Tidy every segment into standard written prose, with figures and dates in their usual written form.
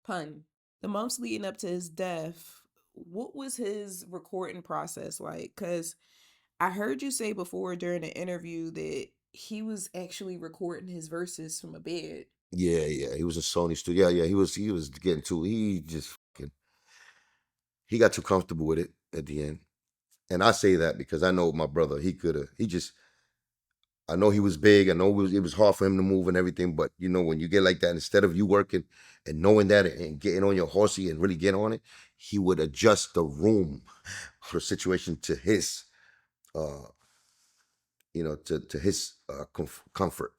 Pun. The months leading up to his death, what was his recording process like? Because I heard you say before during the interview that he was actually recording his verses from a bed. Yeah, yeah. He was a Sony studio. Yeah, yeah. He was getting too. He got too comfortable with it at the end. And I say that because I know my brother. He could have. He just. I know he was big. I know it was hard for him to move and everything. But when you get like that, instead of you working and knowing that and getting on your horsey and really get on it, he would adjust the room for the situation to his, uh, to his comfort.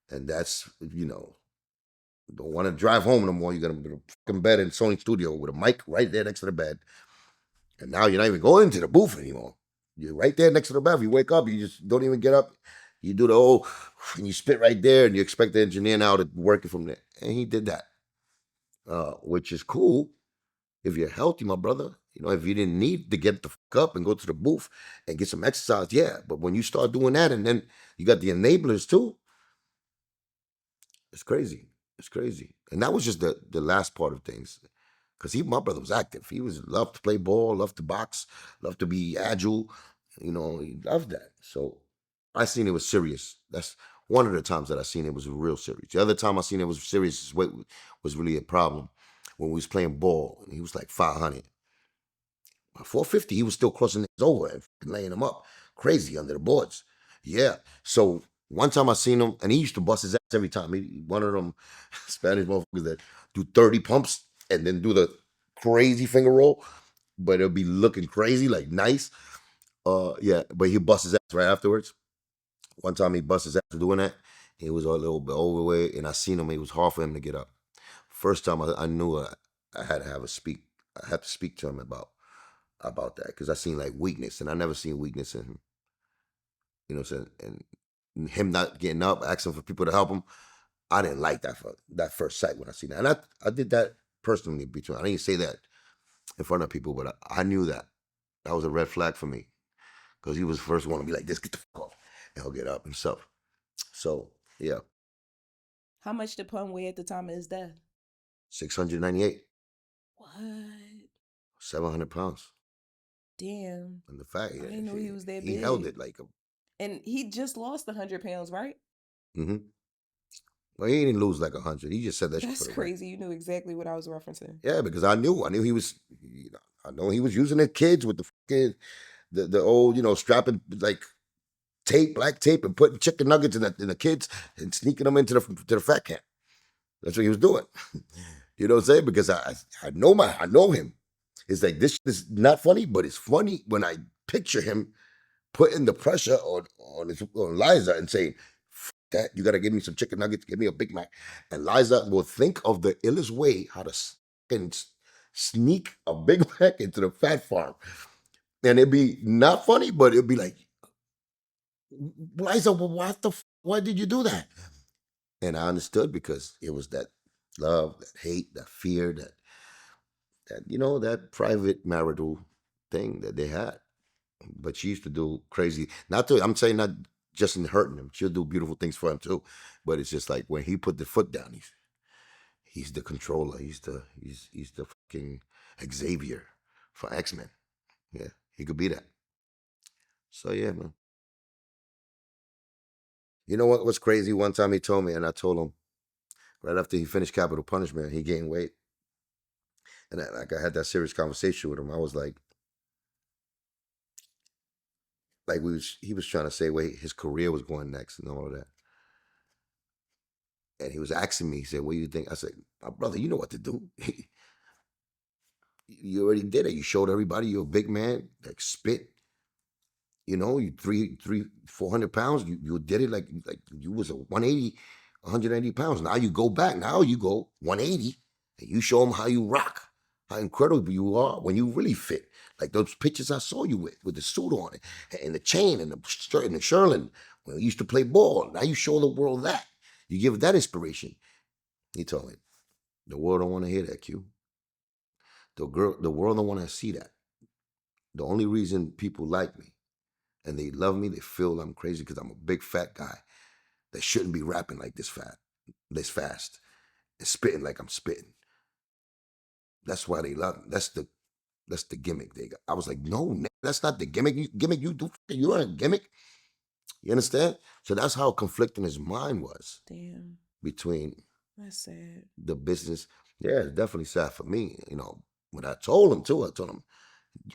And that's don't want to drive home no more. You got to a fucking bed in Sony studio with a mic right there next to the bed. And now you're not even going to the booth anymore. You're right there next to the bed. You wake up, you just don't even get up. You do the whole, and you spit right there, and you expect the engineer now to work it from there. And he did that, which is cool if you're healthy, my brother. If you didn't need to get the fuck up and go to the booth and get some exercise, yeah. But when you start doing that, and then you got the enablers too, it's crazy. It's crazy. And that was just the last part of things. Because my brother was active. He was loved to play ball, loved to box, loved to be agile. He loved that. So I seen it was serious. That's one of the times that I seen it was real serious. The other time I seen it was serious his weight was really a problem when we was playing ball. And he was like 500. By 450, he was still crossing niggas over and laying them up. Crazy under the boards. Yeah. So one time I seen him, and he used to bust his ass every time. One of them Spanish motherfuckers that do 30 pumps and then do the crazy finger roll, but it'll be looking crazy, like nice. Yeah, but he bust his ass right afterwards. One time he bust his ass doing that. He was a little bit overweight, and I seen him. It was hard for him to get up. First time I knew I had to have a speak. I had to speak to him about that because I seen like weakness, and I never seen weakness in him. What I'm saying? And him not getting up, asking for people to help him. I didn't like that for that first sight when I seen that, and I did that personally between. I didn't say that in front of people, but I knew that was a red flag for me because he was the first one to be like, "This, get the fuck off," and he'll get up himself. So yeah, How much did Pun weigh at the time of his death? 698, What? 700 pounds, Damn. and the fact I didn't know he was that he held big. it like a. And he just lost 100 pounds, right? Mm-hmm. Well, he didn't lose like 100. He just said that shit for That's the record. crazy. You knew exactly what I was referencing. Yeah, because I knew he was, I know he was using the kids with the fucking, the old, strapping like tape, black tape, and putting chicken nuggets in the kids and sneaking them into the fat camp. That's what he was doing. You know what I'm saying? Because I know him. It's like this is not funny, but it's funny when I picture him putting the pressure on Liza and saying, "F- that you gotta give me some chicken nuggets, give me a Big Mac." And Liza will think of the illest way how to sneak a Big Mac into the fat farm. And it'd be not funny, but it'd be like, Liza, why did you do that? And I understood because it was that love, that hate, that fear, that private marital thing that they had. But she used to do crazy. Not to, I'm saying not just in hurting him. She'll do beautiful things for him too. But it's just like when he put the foot down, he's the controller. He's the fucking Xavier for X-Men. Yeah, he could be that. So yeah, man. You know what's crazy? One time he told me, and I told him right after he finished Capital Punishment, he gained weight. And I had that serious conversation with him. I was like he was trying to say where his career was going next and all of that. And he was asking me, he said, "What do you think?" I said, "My brother, you know what to do. You already did it. You showed everybody you're a big man, like spit. You 400 pounds. You did it like you was a 180, 180 pounds. Now you go back. Now you go 180, and you show them how you rock, how incredible you are when you really fit. Like those pictures I saw you with the suit on it, and the chain, and the shirt, and the Sherlin when you used to play ball. Now you show the world that. You give that inspiration." He told me, "The world don't want to hear that, Q. The world don't want to see that. The only reason people like me and they love me, they feel I'm crazy because I'm a big fat guy that shouldn't be rapping like this fat, this fast, and spitting like I'm spitting. That's why they love him. That's the gimmick they got. I was like, no, that's not the gimmick. Gimmick you do. You aren't a gimmick. You understand? So that's how conflicting his mind was Damn. between That's sad. the business. Yeah, it's definitely sad for me. When I told him too, I told him,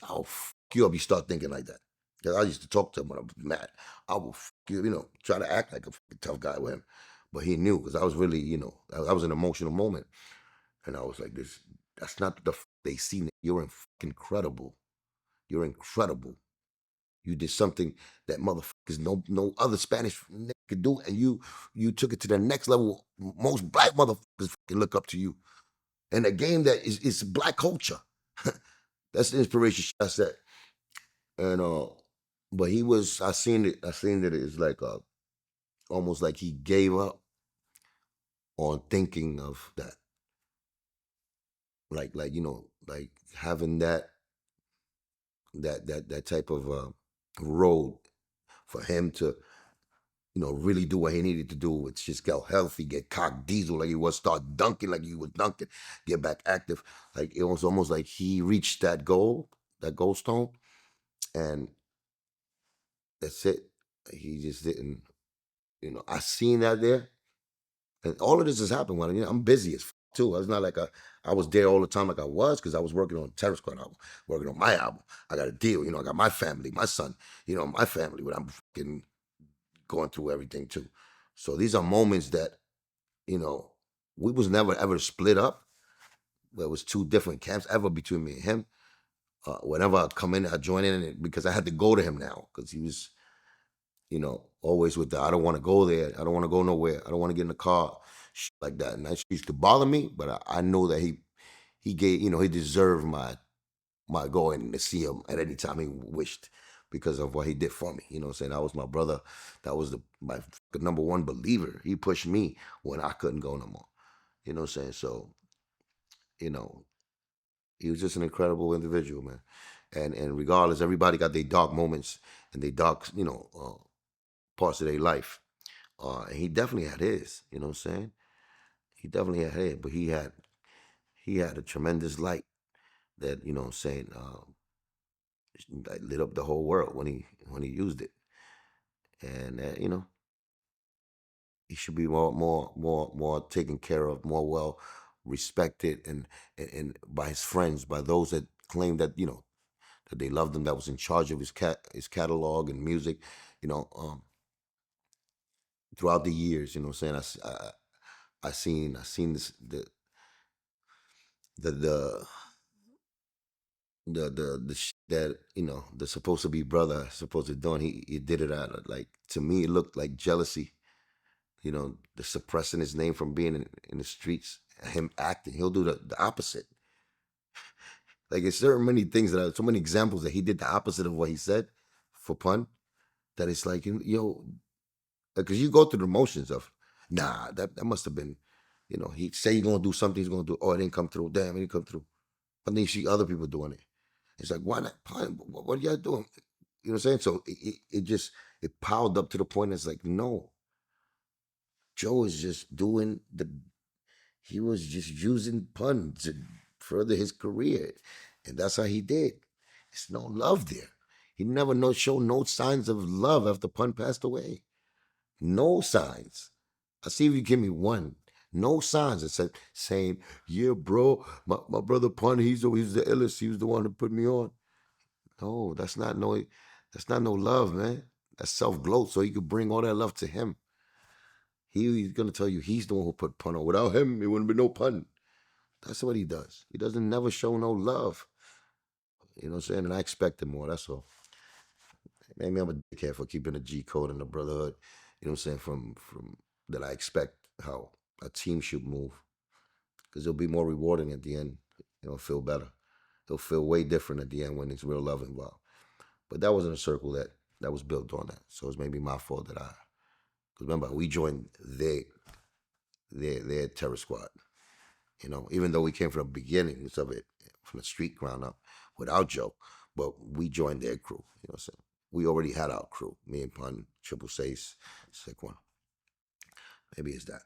"I'll you up." You start thinking like that. Because I used to talk to him when I was mad. I will you. Try to act like a tough guy with him, but he knew because I was really, I was an emotional moment, and I was like, "This, that's not the they see. You're incredible. You're incredible. You did something that motherfuckers no other Spanish could do, and you took it to the next level. Most black motherfuckers can look up to you, and a game that is black culture. That's the inspiration." I said, and but he was. I seen it. I seen that it's like almost like he gave up on thinking of that, like like having that type of road for him to really do what he needed to do. It's just get healthy, get cock diesel like he was, start dunking like he was dunking, get back active. Like it was almost like he reached that goal stone, and that's it. He just didn't, I seen that there. And all of this has happened when I'm busy as too. It's not like I was there all the time like I was because I was working on Terror Squad album, working on my album. I got a deal, I got my family, my son, my family, but I'm fucking going through everything too. So these are moments that you know, we was never ever split up. There was two different camps ever between me and him. Whenever I come in, I join in because I had to go to him now because he was, always with the I don't want to go there. I don't want to go nowhere. I don't want to get in the car, shit like that. And that used to bother me, but I know that he gave, he deserved my going to see him at any time he wished because of what he did for me. You know what I'm saying? That was my brother. That was my number one believer. He pushed me when I couldn't go no more. You know what I'm saying? So, you know, he was just an incredible individual, man. And regardless, everybody got their dark moments and their dark, parts of their life. And he definitely had his, you know what I'm saying? He definitely had his, but he had a tremendous light that, what I'm saying, that lit up the whole world when he used it. And he should be more taken care of, more well respected and by his friends, by those that claim that, that they loved him, that was in charge of his catalog and music, you know, um, throughout the years, you know what I'm saying? I seen this the the that the supposed to be brother supposed to do, and he did it out of, like, to me it looked like jealousy, the suppressing his name from being in the streets, him acting. He'll do the opposite. Like, it's certain many things so many examples that he did the opposite of what he said for pun, that it's like, yo, because you go through the motions of, nah, that must have been, he say he's gonna do something, he's gonna do, oh, it didn't come through, damn, it didn't come through. But then you see other people doing it. It's like, why not pun? What are y'all doing? You know what I'm saying? So it just, it piled up to the point that's like, no, Joe is just he was just using puns to further his career. And that's how he did. It's no love there. He never showed no signs of love after Pun passed away. No signs. I see if you give me one. No signs. It said saying, yeah, bro, my brother Pun, he's the illest. He was the one who put me on. No, that's not no love, man. That's self-gloat. So you could bring all that love to him. He's gonna tell you he's the one who put Pun on. Without him, it wouldn't be no Pun. That's what he does. He doesn't never show no love. You know what I'm saying? And I expect him more. That's all. Maybe I'm a dickhead for keeping the G code in the brotherhood. You know what I'm saying? From that, I expect how a team should move, because it'll be more rewarding at the end. It'll feel better. It'll feel way different at the end when there's real love involved. But that wasn't a circle that was built on that. So it's maybe my fault that because remember, we joined their terror squad. Even though we came from the beginnings of it, from the street ground up, without Joe, but we joined their crew. You know what I'm saying? We already had our crew. Me and Pun, Triple Seis, Sick One. Maybe it's that.